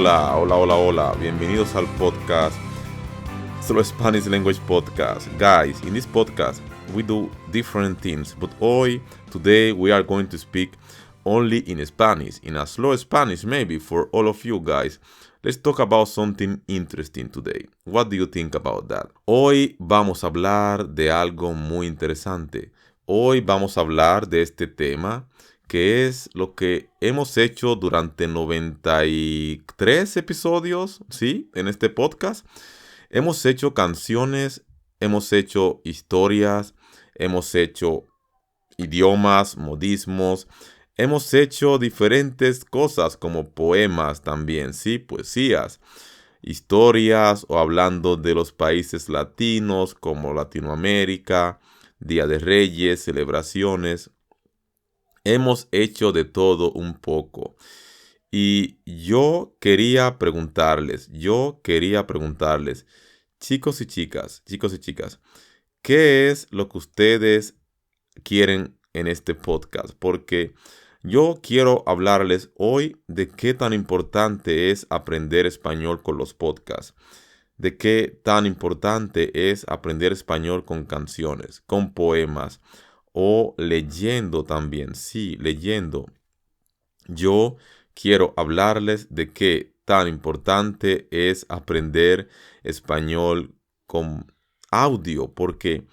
Hola, hola, hola, hola. Bienvenidos al podcast, Slow Spanish Language Podcast. Guys, in this podcast, we do different things, but today we are going to speak only in Spanish, in a slow Spanish maybe for all of you guys. Let's talk about something interesting today. What do you think about that? Hoy vamos a hablar de algo muy interesante. Hoy vamos a hablar de este tema que es lo que hemos hecho durante 93 episodios, ¿sí? En este podcast. Hemos hecho canciones, hemos hecho historias, hemos hecho idiomas, modismos, hemos hecho diferentes cosas como poemas también, ¿sí? Poesías, historias o hablando de los países latinos como Latinoamérica, Día de Reyes, celebraciones. Hemos hecho de todo un poco. Y yo quería preguntarles, chicos y chicas, ¿qué es lo que ustedes quieren en este podcast? Porque yo quiero hablarles hoy de qué tan importante es aprender español con los podcasts, de qué tan importante es aprender español con canciones, con poemas o leyendo también, sí, leyendo. Yo quiero hablarles de qué tan importante es aprender español con audio, porque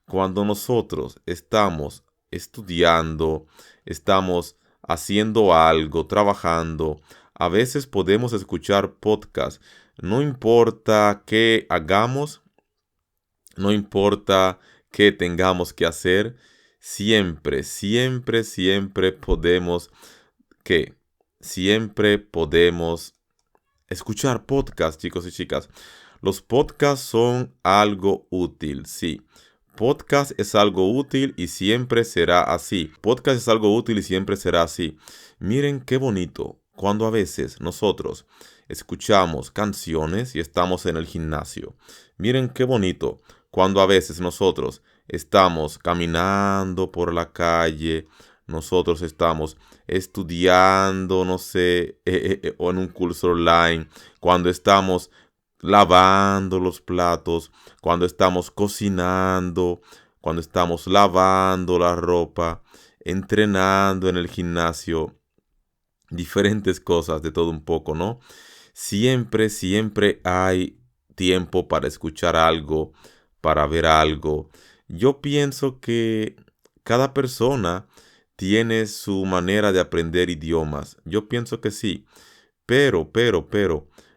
cuando nosotros estamos estudiando, estamos haciendo algo, trabajando, a veces podemos escuchar podcast. No importa qué hagamos, no importa qué tengamos que hacer, siempre podemos que siempre podemos escuchar podcasts, chicos y chicas. Los podcasts son algo útil, sí. Podcast es algo útil y siempre será así. Podcast es algo útil y siempre será así. Miren qué bonito cuando a veces nosotros escuchamos canciones y estamos en el gimnasio. Miren qué bonito cuando a veces nosotros estamos caminando por la calle, nosotros estamos estudiando, no sé, o en un curso online, cuando estamos lavando los platos, cuando estamos cocinando, cuando estamos lavando la ropa, entrenando en el gimnasio, diferentes cosas de todo un poco, ¿no? Siempre hay tiempo para escuchar algo, para ver algo. Yo pienso que cada persona tiene su manera de aprender idiomas. Yo pienso que sí, pero,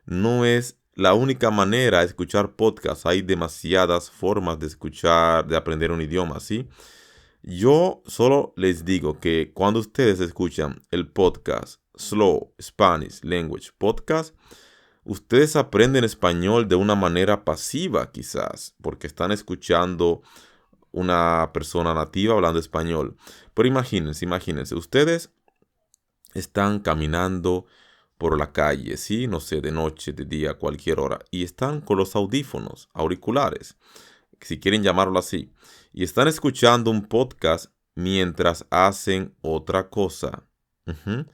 no es la única manera de escuchar podcasts. Hay demasiadas formas de escuchar, de aprender un idioma, ¿sí? Yo solo les digo que cuando ustedes escuchan el podcast Slow Spanish Language Podcast, ustedes aprenden español de una manera pasiva quizás, porque están escuchando una persona nativa hablando español. Pero imagínense, ustedes están caminando por la calle, ¿sí? No sé, de noche, de día, cualquier hora, y están con los audífonos, auriculares, si quieren llamarlo así, y están escuchando un podcast mientras hacen otra cosa. Ujú.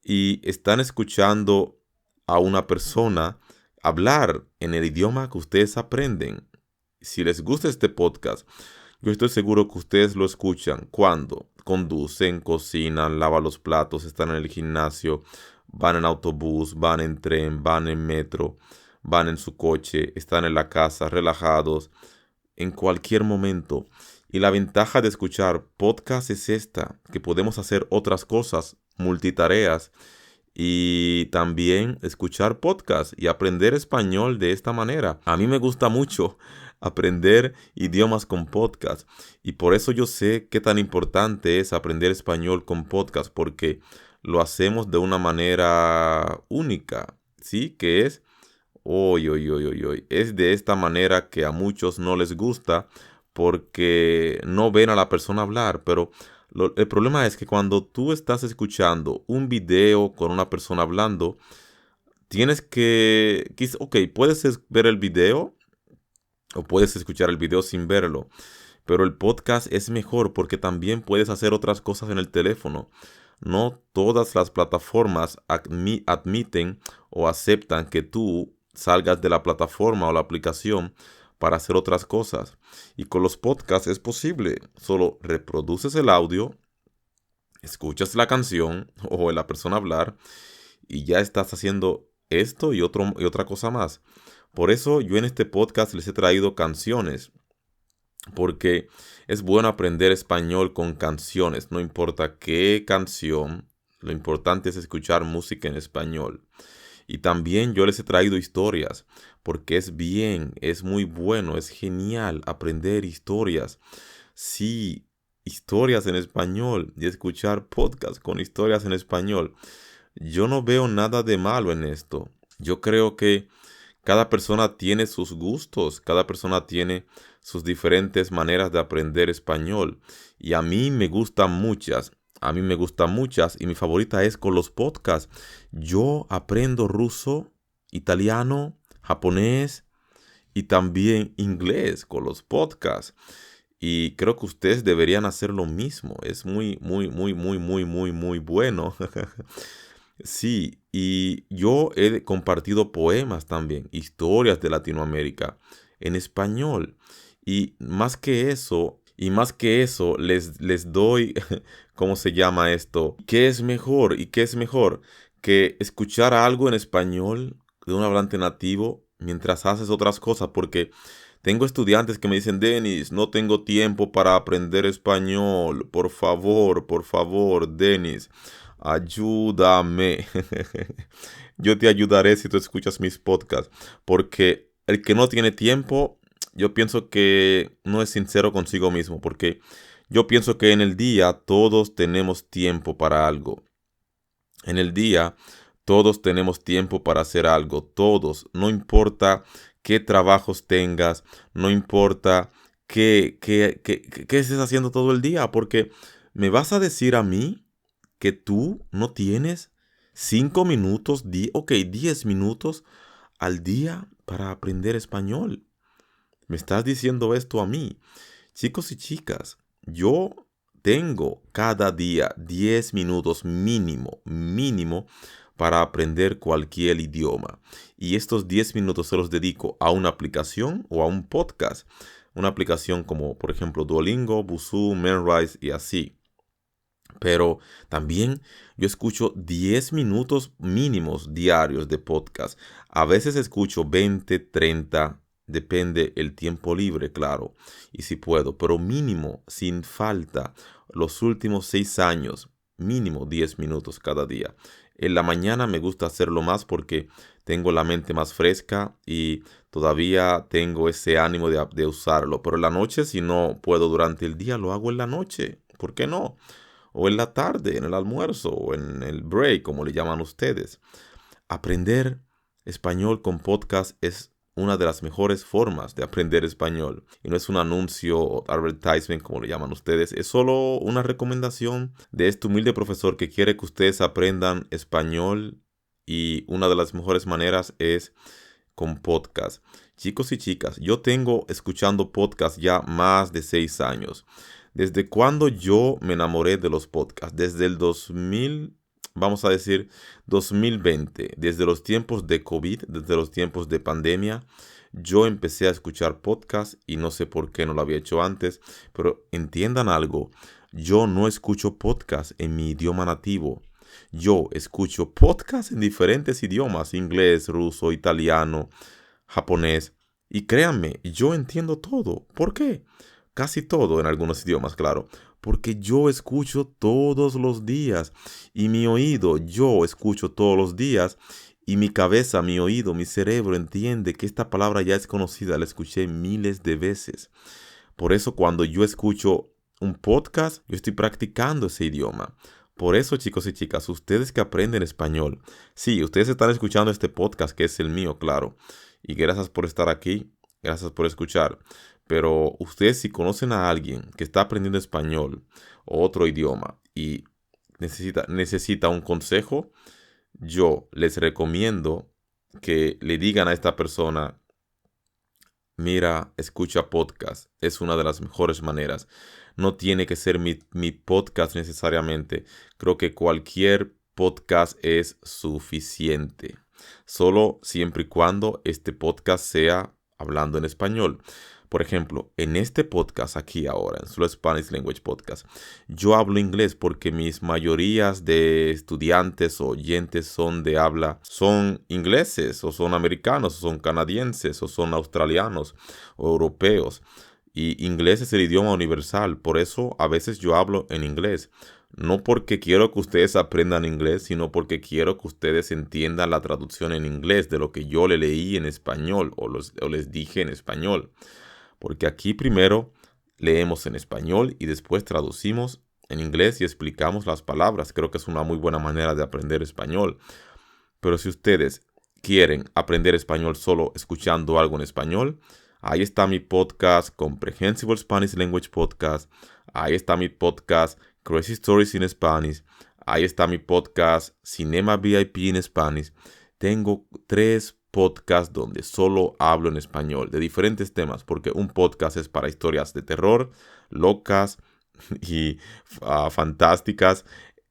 Y están escuchando a una persona hablar en el idioma que ustedes aprenden. Si les gusta este podcast, yo estoy seguro que ustedes lo escuchan cuando conducen, cocinan, lavan los platos, están en el gimnasio, van en autobús, van en tren, van en metro, van en su coche, están en la casa, relajados, en cualquier momento. Y la ventaja de escuchar podcast es esta, que podemos hacer otras cosas, multitareas, y también escuchar podcast y aprender español de esta manera. A mí me gusta mucho aprender idiomas con podcast y por eso yo sé qué tan importante es aprender español con podcast, porque lo hacemos de una manera única, ¿sí? Que es es de esta manera que a muchos no les gusta porque no ven a la persona hablar, pero el problema es que cuando tú estás escuchando un video con una persona hablando, tienes ok, puedes ver el video o puedes escuchar el video sin verlo, pero el podcast es mejor porque también puedes hacer otras cosas en el teléfono. No todas las plataformas admiten o aceptan que tú salgas de la plataforma o la aplicación para hacer otras cosas. Y con los podcasts es posible. Solo reproduces el audio, escuchas la canción o la persona hablar y ya estás haciendo esto y otra cosa más. Por eso yo en este podcast les he traído canciones, porque es bueno aprender español con canciones, no importa qué canción, lo importante es escuchar música en español. Y también yo les he traído historias, porque es bien, es muy bueno, es genial aprender historias. Sí, historias en español y escuchar podcasts con historias en español. Yo no veo nada de malo en esto. Yo creo que cada persona tiene sus gustos, cada persona tiene sus diferentes maneras de aprender español. Y a mí me gustan muchas y mi favorita es con los podcasts. Yo aprendo ruso, italiano, japonés y también inglés con los podcasts. Y creo que ustedes deberían hacer lo mismo. Es muy, muy, muy, muy, muy, muy, muy bueno. Sí, y yo he compartido poemas también, historias de Latinoamérica en español. Y más que eso, les doy, ¿cómo se llama esto? ¿Qué es mejor? ¿Y qué es mejor que escuchar algo en español de un hablante nativo mientras haces otras cosas? Porque tengo estudiantes que me dicen, Denis, no tengo tiempo para aprender español. Por favor, Denis, ayúdame. Yo te ayudaré si tú escuchas mis podcasts. Porque el que no tiene tiempo, yo pienso que no es sincero consigo mismo. Porque yo pienso que en el día todos tenemos tiempo para algo. En el día todos tenemos tiempo para hacer algo. Todos. No importa qué trabajos tengas. No importa qué estés haciendo todo el día. Porque me vas a decir a mí que tú no tienes 5 minutos, 10 minutos al día para aprender español. Me estás diciendo esto a mí. Chicos y chicas, yo tengo cada día 10 minutos mínimo para aprender cualquier idioma. Y estos 10 minutos se los dedico a una aplicación o a un podcast. Una aplicación como, por ejemplo, Duolingo, Busuu, Memrise y así. Pero también yo escucho 10 minutos mínimos diarios de podcast. A veces escucho 20, 30, depende el tiempo libre, claro, y si puedo, pero mínimo, sin falta, los últimos 6 años, mínimo 10 minutos cada día. En la mañana me gusta hacerlo más porque tengo la mente más fresca y todavía tengo ese ánimo de usarlo. Pero en la noche, si no puedo durante el día, lo hago en la noche. ¿Por qué no? O en la tarde, en el almuerzo, o en el break, como le llaman ustedes. Aprender español con podcast es una de las mejores formas de aprender español. Y no es un anuncio o advertisement, como le llaman ustedes. Es solo una recomendación de este humilde profesor que quiere que ustedes aprendan español. Y una de las mejores maneras es con podcast. Chicos y chicas, yo tengo escuchando podcast ya más de 6 años. ¿Desde cuando yo me enamoré de los podcasts? Desde el 2000, vamos a decir 2020, desde los tiempos de COVID, desde los tiempos de pandemia, yo empecé a escuchar podcasts y no sé por qué no lo había hecho antes, pero entiendan algo, yo no escucho podcasts en mi idioma nativo. Yo escucho podcasts en diferentes idiomas, inglés, ruso, italiano, japonés. Y créanme, yo entiendo todo. ¿Por qué? Casi todo en algunos idiomas, claro. Porque yo escucho todos los días. Y mi oído, yo escucho todos los días. Y mi cabeza, mi oído, mi cerebro entiende que esta palabra ya es conocida. La escuché miles de veces. Por eso cuando yo escucho un podcast, yo estoy practicando ese idioma. Por eso, chicos y chicas, ustedes que aprenden español, sí, ustedes están escuchando este podcast que es el mío, claro. Y gracias por estar aquí, gracias por escuchar. Pero ustedes si conocen a alguien que está aprendiendo español o otro idioma y necesita un consejo, yo les recomiendo que le digan a esta persona mira, escucha podcast. Es una de las mejores maneras. No tiene que ser mi podcast necesariamente. Creo que cualquier podcast es suficiente. Solo siempre y cuando este podcast sea hablando en español. Por ejemplo, en este podcast aquí ahora, en Slow Spanish Language Podcast, yo hablo inglés porque mis mayorías de estudiantes o oyentes son ingleses, o son americanos, o son canadienses, o son australianos, o europeos. Y inglés es el idioma universal, por eso a veces yo hablo en inglés. No porque quiero que ustedes aprendan inglés, sino porque quiero que ustedes entiendan la traducción en inglés de lo que yo le leí en español o les dije en español. Porque aquí primero leemos en español y después traducimos en inglés y explicamos las palabras. Creo que es una muy buena manera de aprender español. Pero si ustedes quieren aprender español solo escuchando algo en español, ahí está mi podcast Comprehensible Spanish Language Podcast. Ahí está mi podcast Crazy Stories in Spanish. Ahí está mi podcast Cinema VIP in Spanish. Tengo 3 podcasts donde solo hablo en español de diferentes temas, porque un podcast es para historias de terror, locas y fantásticas.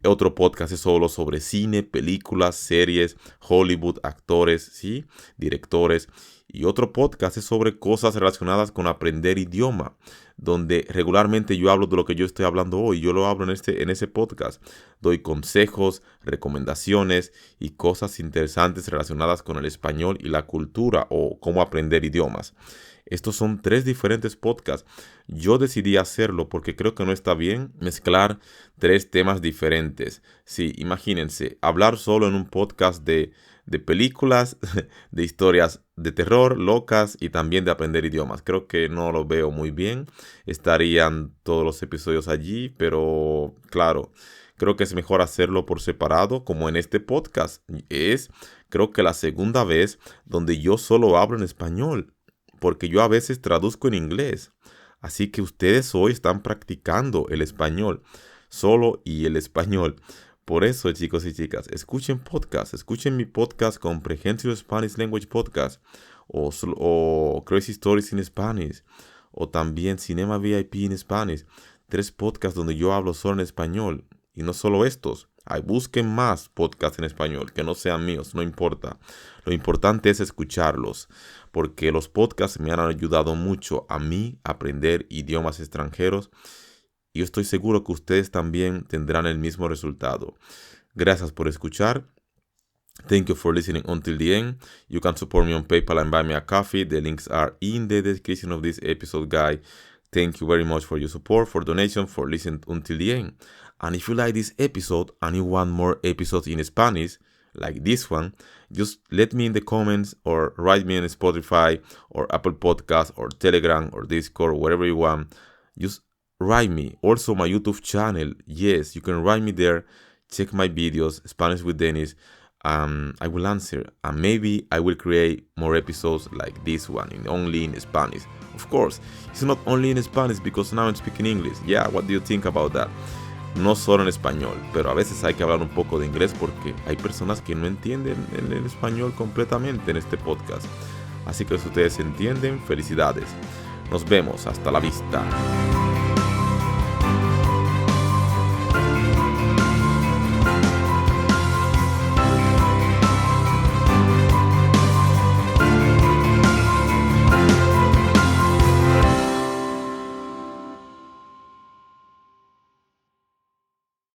Otro podcast es solo sobre cine, películas, series, Hollywood, actores, ¿sí? Directores. Y otro podcast es sobre cosas relacionadas con aprender idioma, donde regularmente yo hablo de lo que yo estoy hablando hoy. Yo lo hablo en ese podcast. Doy consejos, recomendaciones y cosas interesantes relacionadas con el español y la cultura o cómo aprender idiomas. Estos son 3 diferentes podcasts. Yo decidí hacerlo porque creo que no está bien mezclar 3 temas diferentes. Sí, imagínense, hablar solo en un podcast de películas, de historias de terror, locas y también de aprender idiomas. Creo que no lo veo muy bien. Estarían todos los episodios allí, pero claro, creo que es mejor hacerlo por separado, como en este podcast. Creo que la segunda vez donde yo solo hablo en español, porque yo a veces traduzco en inglés. Así que ustedes hoy están practicando el español, solo y el español. Por eso, chicos y chicas, escuchen mi podcast Comprehensive Spanish Language Podcast o Crazy Stories in Spanish o también Cinema VIP in Spanish. 3 podcasts donde yo hablo solo en español y no solo estos. Busquen más podcasts en español que no sean míos, no importa. Lo importante es escucharlos, porque los podcasts me han ayudado mucho a mí a aprender idiomas extranjeros. Y yo estoy seguro que ustedes también tendrán el mismo resultado. Gracias por escuchar. Thank you for listening until the end. You can support me on PayPal and buy me a coffee. The links are in the description of this episode, guys. Thank you very much for your support, for donation, for listening until the end. And if you like this episode and you want more episodes in Spanish, like this one, just let me in the comments or write me on Spotify or Apple Podcasts or Telegram or Discord, whatever you want. Just write me. Also my YouTube channel. Yes, you can write me there. Check my videos, Spanish with Dennis. I will answer. And maybe I will create more episodes like this one, only in Spanish. Of course, it's not only in Spanish because now I'm speaking English. Yeah, what do you think about that? No solo en español, pero a veces hay que hablar un poco de inglés porque hay personas que no entienden el español completamente en este podcast. Así que si ustedes entienden, felicidades. Nos vemos, hasta la vista.